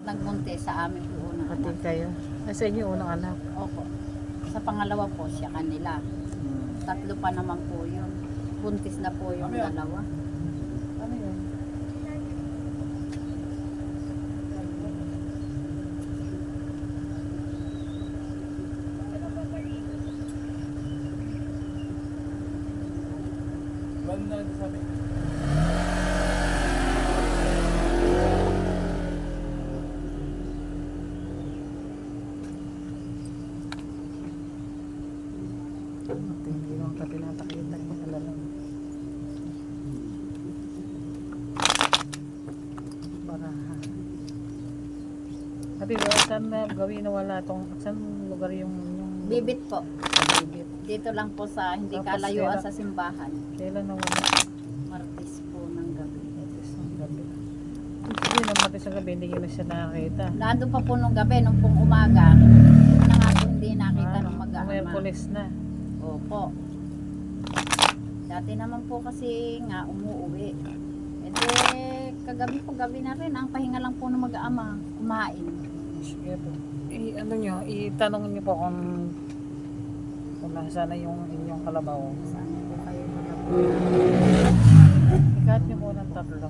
Nagbuntis sa amin po unang Pati anak. kayo. Ay, sa inyo unang anak. Opo. Sa pangalawa po siya kanila. Tatlo pa naman po yun. Buntis na po yung dalawa. Ano yun? Hindi lang ka tinatakita ko na lang. Para Ate, saan na gawin na wala itong, saan lugar yung Bibit po. bibit? Dito lang po sa hindi Tapos kalayuan kailan- sa simbahan. Kailan na wala? Martes po ng gabi. Matis ng gabi. Hindi na matis ng gabi, hindi ko na siya nakakita. Nandun pa po nung gabi, nung pong umaga. Na nga po hindi nakita nung May mag-aama. pulis na. Opo. Dati naman po kasi nga umuwi. E de, kagabi po gabi na rin. Ang pahinga lang po ng mag-aama, kumain. Sige po. Ano nyo, itanong nyo po kung nasa na yung inyong kalabaw. Saan po kayo nalabas? Ikat nyo po ng tatlo.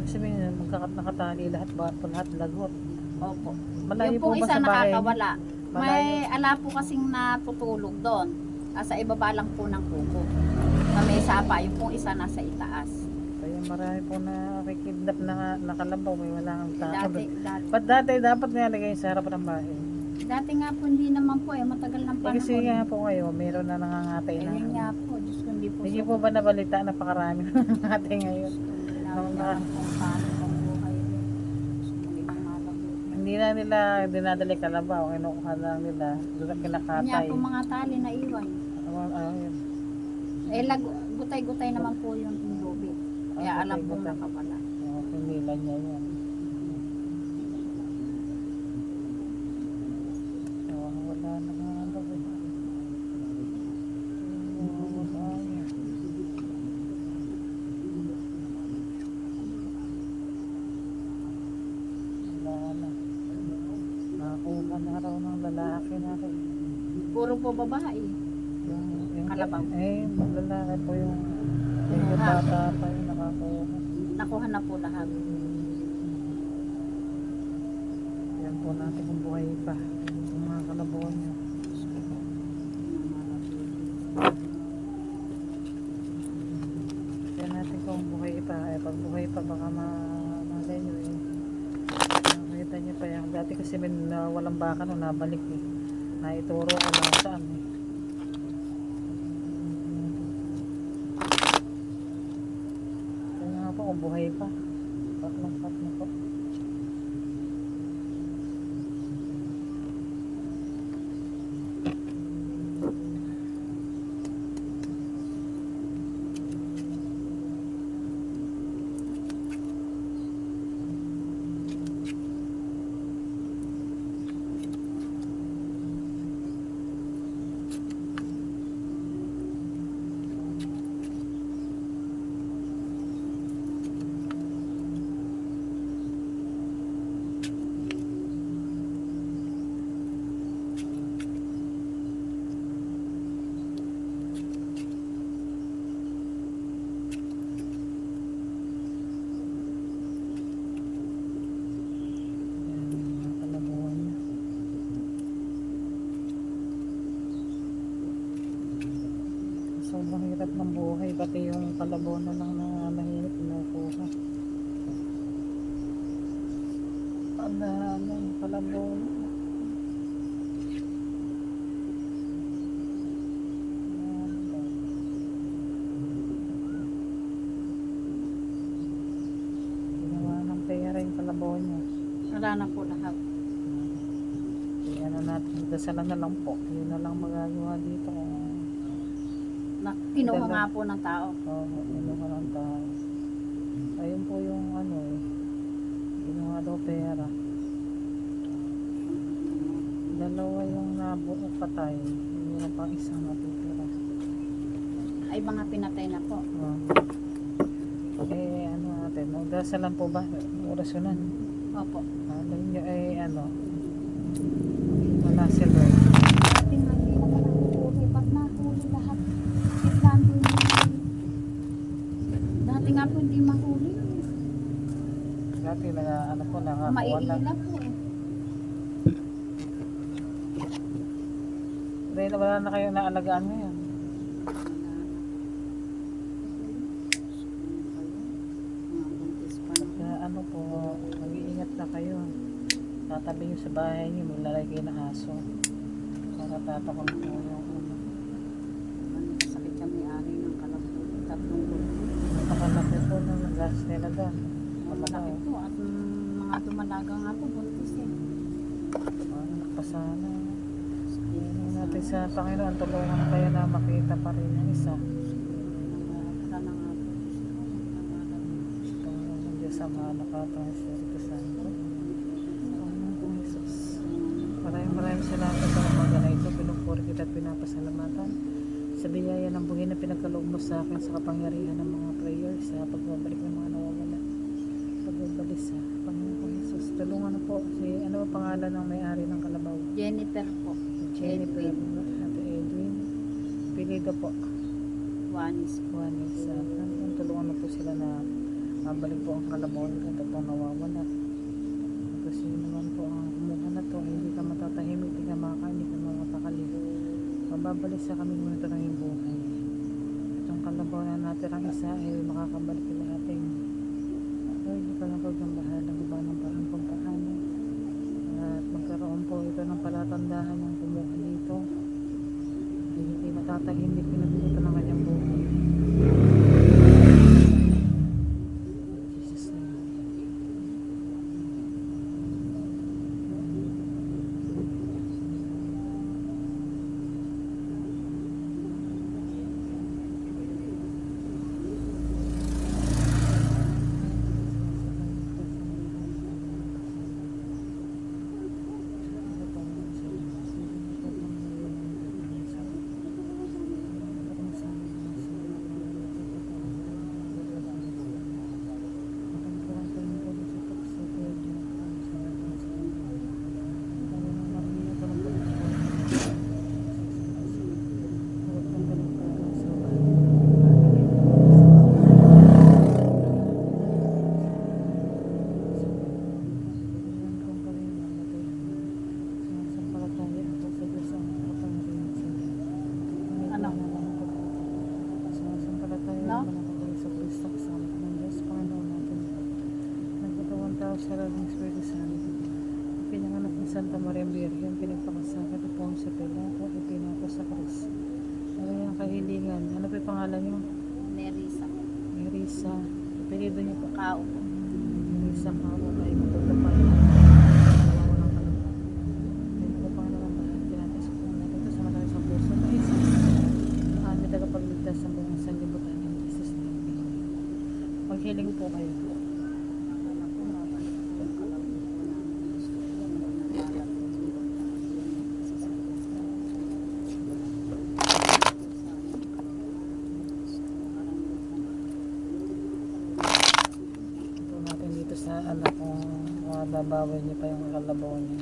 Sabihin nakatali lahat ba? Lahat lagot. Opo. Malayo Yung po pong ba isa sa bahay? nakakawala. Malayo. May ala po kasing natutulog doon. Sa ibaba lang po ng kuko. Sa may sapa, yung pong isa nasa itaas. Kaya marami po na kidnap na nakalabaw. May wala kang tao. Dati, Ba't dati dapat nilagay sa harap ng bahay? dati nga po hindi naman po matagal ng panahon. Kasi nga po ngayon, meron na nangangatay na. Yun nga po, Diyos ko hindi po. Hindi po ba nabalita napakarami nangangatay ngayon? Hindi na nila dinadali kalabaw, kinukuha na lang nila, Kanya kinakatay. po mga tali na iwan. Yun. Gutay-gutay naman po yung lubid. Kaya alam pong gutay-gutay. nakawala. Pinila niya yan. Wala na nga ano eh. Wala na. Wala na. Nakakuha na raw ng lalaki natin. Puro po babae. Yung Kalabaw. lalaki po yung bata pa yung nakakuha. Nakuha na po lahat. Yan po natin kung buhay pa. Yung mga kalabaw niya. Yan natin kung buhay pa. Pag buhay pa baka malay nyo eh. Nakita nyo pa yan. Dati kasi may walang baka no, nabalik eh. Naituro ko na saan eh. Kaya nga po kung buhay pa. Patlong po. Sobrang hirap ng buhay, pati yung kalabaw na lang na mahirap pinukuha. Ano yung kalabaw na. sira na po lahat. Kaya na natin, dasalan na lang po. Yun na lang magagawa dito. Kinuha Dala. nga po ng tao. Oo, inuha ng tao. Ayun po yung ano eh. Inuha daw pera. Dalawa yung nabuo patay. Meron pang isang natutira. Ay mga pinatay na po. Eh ano natin, magdasalan po ba? Orasyonan. Opo. Alam nyo ay ano, wala silver. Dati nga hindi na pala nahuli. Ba't nahuli lahat? Dati nga po hindi mahuli. Dati na ano po, nakakuha na. Maiila po eh. Dahil wala na kayo naalagaan ngayon. Mga buntis pa na. Kaya ano po, mag-iingat na kayo. Tatabi nyo sa bahay nyo, may lalagay kayo na aso. Para tatakon po yung ano. Sakit siya may-ari ng kalabot. 3 buwan. Napakalaki po ng gas nila doon. Malaki po. At mga dumalaga nga po buntis eh. Nakpasana. Hindi natin sa Panginoon, tulungan kayo na makita pa rin yung isa. Wala na nga po. Tulungan ng Diyos sa mga nakatang sa Espiritu Santo. Panginoon kong Jesus. Maraming salamat sa umaga na ito. Pinupuri kita at pinapasalamatan sa biyaya ng buhay na pinagkaloob mo sa akin sa kapangyarihan ng mga prayers, sa pagbabalik ng mga nawawala, pagbabalik sa Panginoon kong Jesus. Tulungan na po si ano ba pangalan ng may-ari ng Kalabaw? Jennifer po. Jennifer, Ate Edwin, Pilido po, Juanis po. Juanis. Tulungan na po sila na mabalik po ang Kalabaw nila at ang nawawala. Kasi naman po ang kumuha na to, hindi ka matatahimik, hindi ka makakain, hindi ka makapakali. Mababalik sa kami muna ito ng iyong buhay. Itong Kalabaw na natin ang isa ay makakabalik sa ating. Lord, hindi ka na po ng bahala, iba ng parang pagpaano. At magkaroon po ito ng palatandaan ng kumuha dito. Hindi matatahimik, pinagbuto ng kanyang buhay. Jesus name. Ano? No? Sa Kristo kasama ng Diyos, Panginoon natin. Nagkatawang tao siya ng Espiritu Santo. Pinanganak ni Santa Maria Virgen, pinagpakasakat ni Ponce Pilato, ipinapo sa Krus. Ano yung kahilingan? Ano pa yung pangalan niyo? Nerissa. Nerissa. Apelido niyo po. Kao po. Nerissa Kao, ay matutupay. Tagapagligtas sa buong sanlibutan ng Jesus name. Maghiling po kayo. Ito natin dito sa anak kung babawin niyo pa yung Kalabaw niya.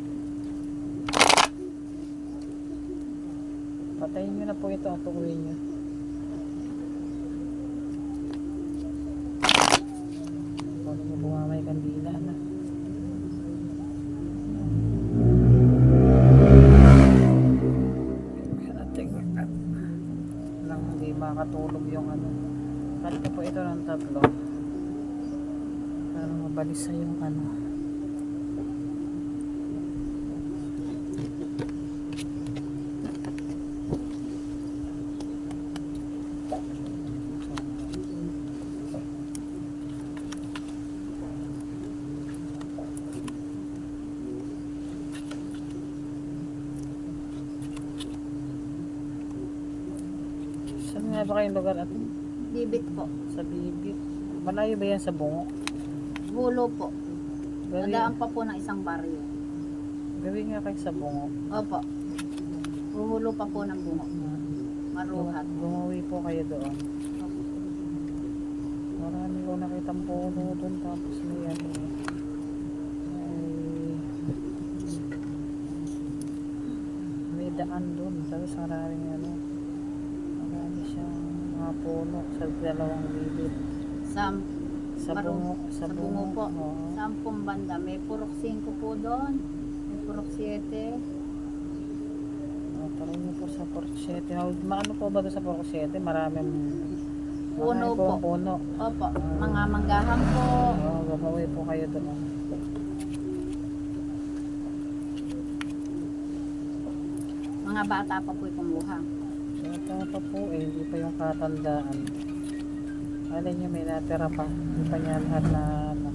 Patayin niyo na po ito at tukuyin niyo. May kandila na. Lang hindi makatulog yung ano. Kalito po ito ng 3. Para mabalisa yung ano. Saan ba kayong lugar at Bibit po. sa Bibit? Malayo ba yan sa Bungo? Gulo po. Gawin, Nadaan pa po ng isang baryo. gawin nga kayo sa Bungo. Opo. Huhulo pa po ng bungo. Maruhat. Gumawi po kayo doon. Opo. Marami ko nakitang puno doon tapos may ano may daan doon tapos maraming ano marami siyang mga puno sa dalawang bibit Sa sa bungo sa bungo po. oo. Sa ampung banda, may purok 5 po doon. May purok 7. Tara niyo po sa Porchete. Maano po ba doon sa Porchete? Maraming Puno marami po. pong puno. Opo. Mga manggahan po. Oo, gumawi po kayo doon. Mga bata pa po kumuha. Bata pa po hindi pa yung katandaan. Alin niyo may natira pa. Hindi pa niya lahat na ano.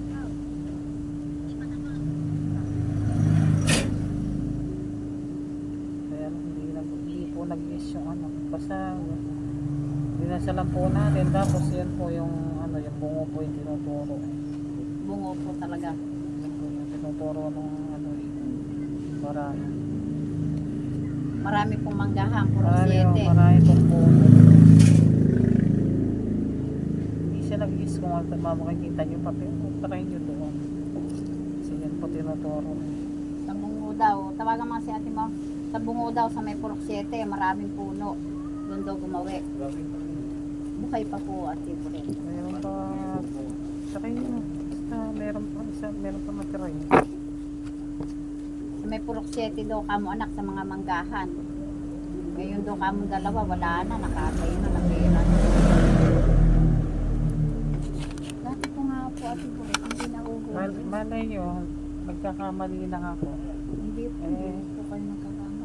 Kaya hindi po nag-miss yung ano. Basta dinasalan po natin. Tapos yan po yung ano, yung bungo po yung tinuturo. Bungo po talaga. Yan po yung tinuturo ng ano, marami. Marami pong manggahan. Purok Marami 7. pong puno. Hindi siya nag-miss kung makikita niyo pa. Pero try niyo doon. Kasi yan po tinuturo. Sa bungo daw. Tawagan mga si ate mo. Sa bungo daw sa may purok 7. Maraming puno. Doon daw gumawi. Bukay pa po ate po rin. Meron pa sa kayo. Basta meron pa matira yun. Sa may purok 7 daw kamo anak sa mga manggahan. Ngayon daw kamo dalawa. Wala na. Nakatay na. Nakira. Dati po nga po ate po rin. Hindi nahuhuli. Malay nyo, nagkakamali lang ako. Hindi po. Hindi po kayo nagkakama.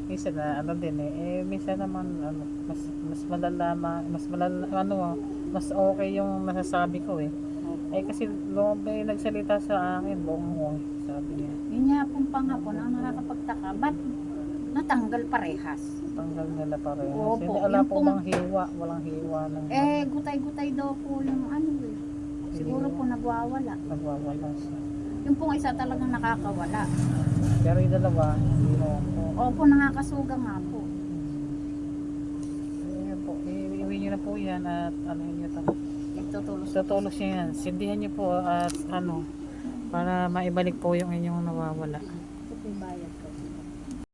Minsan na ano din minsan naman ano, mas malalaman, mas okay yung nasasabi ko kasi may nagsalita sa akin buong sabi niya. Yun nga pong panghapon ang nakakapagtaka. Ba't natanggal parehas? Tanggal nila pareho. Opo, Hindi ala yung po pong- bang hiwa, walang hiwa ng Gutay-gutay daw po yung ano Siguro po nagwawala. nagwawala siya. Yung pong isa talagang nakakawala. Pero yung dalawa, hindi na po. Opo, nakakasuga nga po. Ayan po, iiwi nyo na po yan at ano nyo ito. Nagtutulog. Tutulos nyo yan. Sindihan nyo po at ano, para maibalik po yung inyong nawawala. Ito po yung bayad ko.